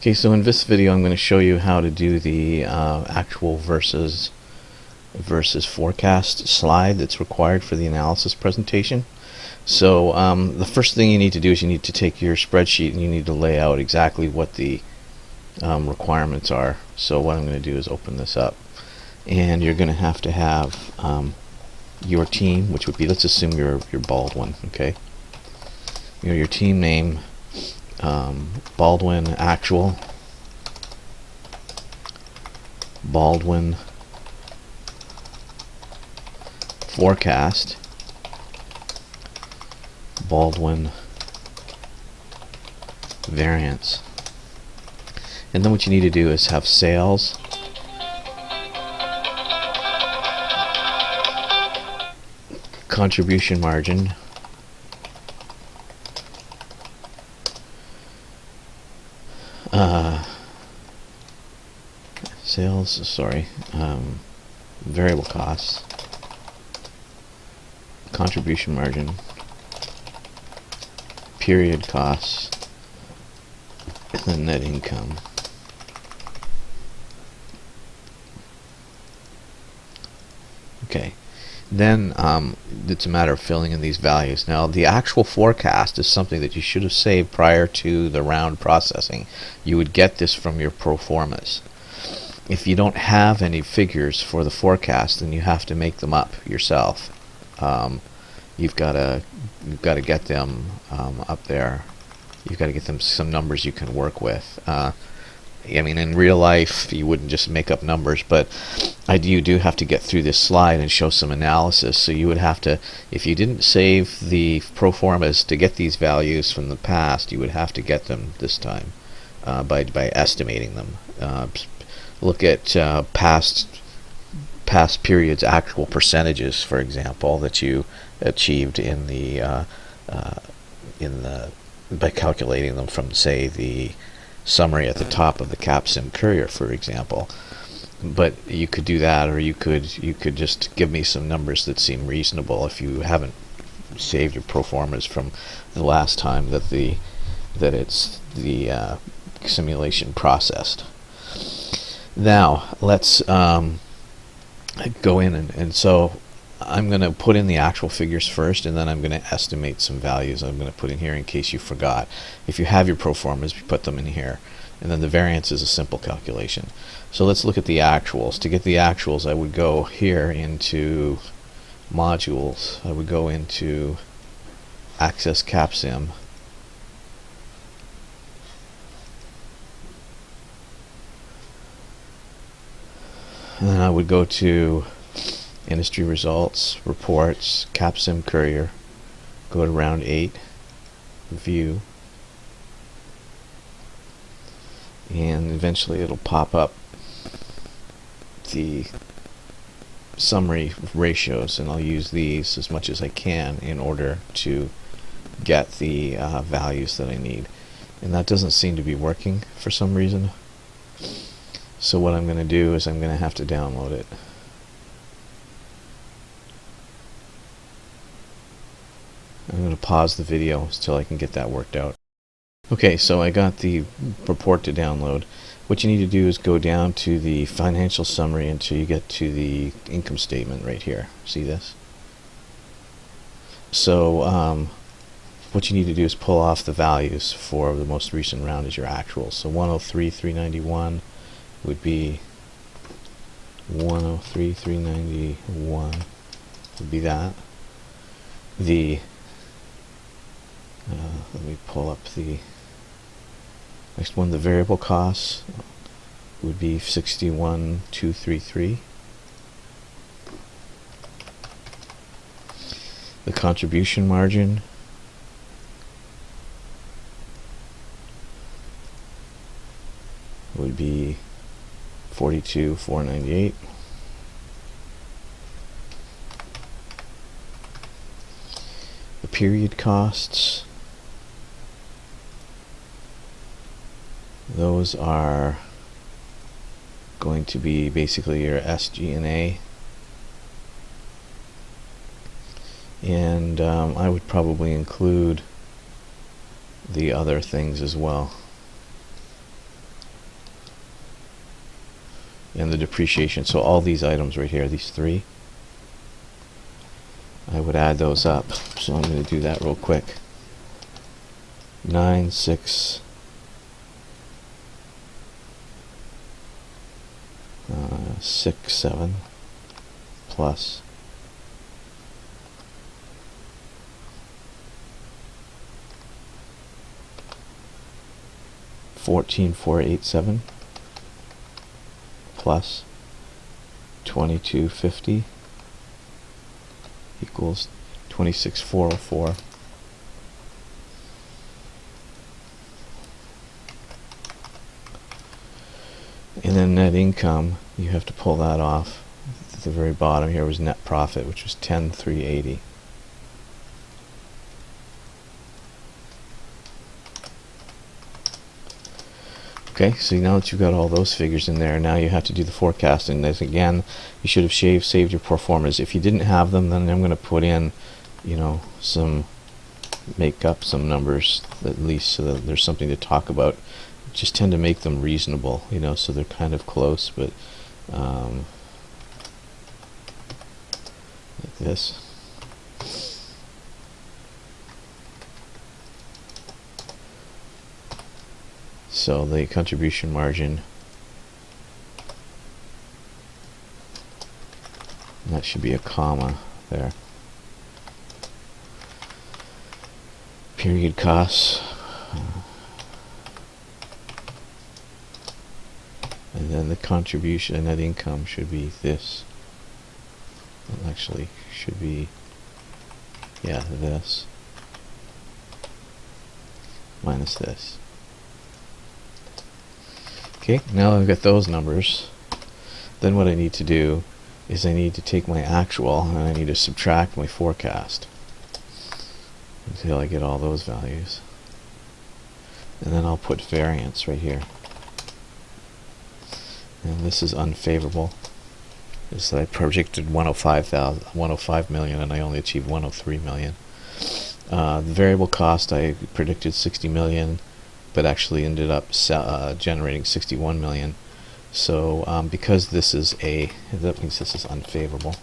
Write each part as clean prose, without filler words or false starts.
Okay, so in this video I'm going to show you how to do the actual versus forecast slide that's required for the analysis presentation. So the first thing you need to do is you need to take your spreadsheet and you need to lay out exactly what the requirements are. So what I'm going to do is open this up, and you're going to have your team, which would be, let's assume you're Baldwin, okay? Your team name, Baldwin actual, Baldwin forecast, Baldwin variance. And then what you need to do is have sales, contribution margin, variable costs, contribution margin, period costs, and then net income. Okay, then it's a matter of filling in these values. Now the actual forecast is something that you should have saved prior to the round processing. You would get this from your pro formas. If you don't have any figures for the forecast, then you have to make them up yourself. You've got to get them up there. You've got to get them some numbers you can work with. I mean, in real life, you wouldn't just make up numbers, but you do have to get through this slide and show some analysis. So you would have to, if you didn't save the pro formas to get these values from the past, you would have to get them this time by estimating them. Look at past periods' actual percentages, for example, that you achieved in the by calculating them from, say, the summary at the top of the CapSim Courier, for example. But you could do that, or you could just give me some numbers that seem reasonable if you haven't saved your pro formas from the last time that the simulation processed. Now let's go in and so I'm going to put in the actual figures first, and then I'm going to estimate some values I'm going to put in here in case you forgot. If you have your pro formas, you put them in here, and then the variance is a simple calculation. So let's look at the actuals. To get the actuals, I would go here into modules. I would go into Access CapSim, and then I would go to Industry Results, Reports, CapSim Courier, go to Round 8, View, and eventually it'll pop up the summary ratios, and I'll use these as much as I can in order to get the values that I need. And that doesn't seem to be working for some reason. So what I'm going to do is I'm going to have to download it. I'm going to pause the video until I can get that worked out. Okay, so I got the report to download. What you need to do is go down to the financial summary until you get to the income statement right here. See this? So what you need to do is pull off the values for the most recent round as your actuals. So 103,391 would be 103,391 would be that. The let me pull up the next one. The variable costs would be 61,233. The contribution margin would be 42,498. The period costs, those are going to be basically your SG&A, and I would probably include the other things as well. and the depreciation. So all these items right here, these three, I would add those up. So I'm going to do that real quick. 9, 6, 6, 7 plus 14,487 plus 2250 equals 26,404. And then net income, you have to pull that off. At the very bottom here was net profit, which was 10,380. Okay, so now that you've got all those figures in there, now you have to do the forecasting. This again, you should have saved your pro formas. If you didn't have them, then I'm going to put in, make up some numbers at least, so that there's something to talk about. Just tend to make them reasonable, so they're kind of close, but like this. So the contribution margin, that should be a comma there. Period costs, and then the contribution and net income should be this. Well, actually should be, yeah, this minus this. Okay, now I've got those numbers. Then what I need to do is I need to take my actual and I need to subtract my forecast until I get all those values. And then I'll put variance right here. And this is unfavorable. Is that I projected 105 million and I only achieved 103 million. The variable cost, I predicted 60 million. But actually ended up generating 61 million. So because this is that means this is unfavorable.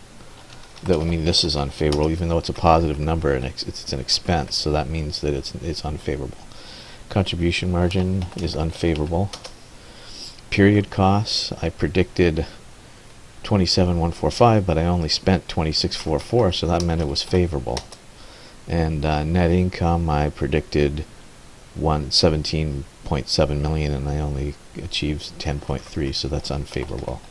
That would mean this is unfavorable, even though it's a positive number and it's an expense. So that means that it's unfavorable. Contribution margin is unfavorable. Period costs, I predicted 27,145, but I only spent 26,444, so that meant it was favorable. And net income, I predicted 17.7 million and I only achieved 10.3, so that's unfavorable.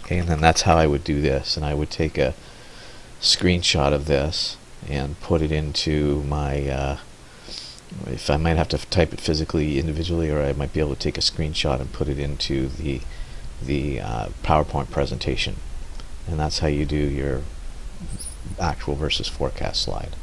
Okay, and then that's how I would do this, and I would take a screenshot of this and put it into my if I might have to type it physically individually, or I might be able to take a screenshot and put it into the PowerPoint presentation. And that's how you do your actual versus forecast slide.